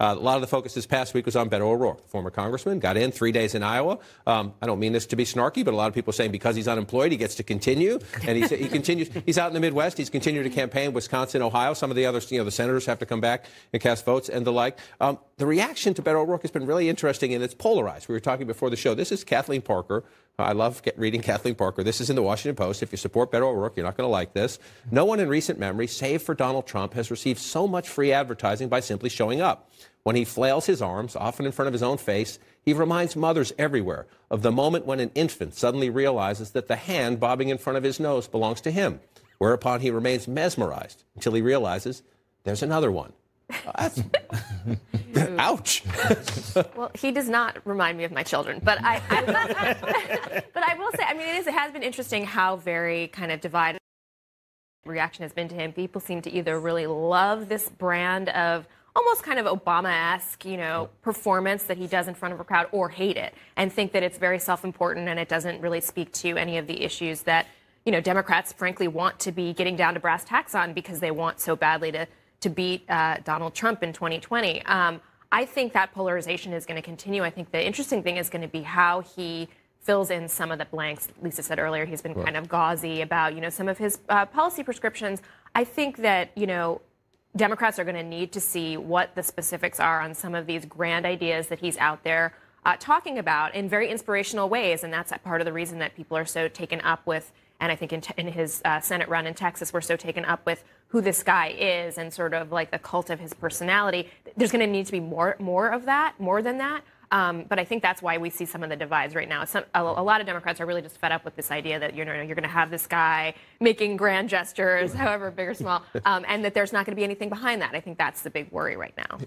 A lot of the focus this past week was on Beto O'Rourke, the former congressman, got in 3 days in Iowa. I don't mean this to be snarky, but a lot of people are saying because he's unemployed, he gets to continue. And he continues. He's out in the Midwest. He's continued to campaign, Wisconsin, Ohio. Some of the others, the senators have to come back and cast votes and the like. The reaction to Beto O'Rourke has been really interesting, and it's polarized. We were talking before the show. This is Kathleen Parker. I love reading Kathleen Parker. This is in the Washington Post. If you support Beto O'Rourke, you're not going to like this. No one in recent memory, save for Donald Trump, has received so much free advertising by simply showing up. When he flails his arms, often in front of his own face, he reminds mothers everywhere of the moment when an infant suddenly realizes that the hand bobbing in front of his nose belongs to him, whereupon he remains mesmerized until he realizes there's another one. Ouch. Well, he does not remind me of my children, but I will say, I mean, it has been interesting how very kind of divided reaction has been to him. People seem to either really love this brand of almost kind of Obama-esque, performance that he does in front of a crowd, or hate it and think that it's very self-important and it doesn't really speak to any of the issues that, Democrats frankly want to be getting down to brass tacks on because they want so badly to beat Donald Trump in 2020. I think that polarization is going to continue. I think the interesting thing is going to be how he fills in some of the blanks. Lisa said earlier he's been kind of gauzy about, some of his policy prescriptions. I think that, Democrats are going to need to see what the specifics are on some of these grand ideas that he's out there talking about in very inspirational ways. And that's part of the reason that people are so taken up with, and I think in his Senate run in Texas, we're so taken up with who this guy is and sort of like the cult of his personality. There's going to need to be more of that, more than that. But I think that's why we see some of the divides right now. A lot of Democrats are really just fed up with this idea that you're going to have this guy making grand gestures, however big or small, and that there's not going to be anything behind that. I think that's the big worry right now.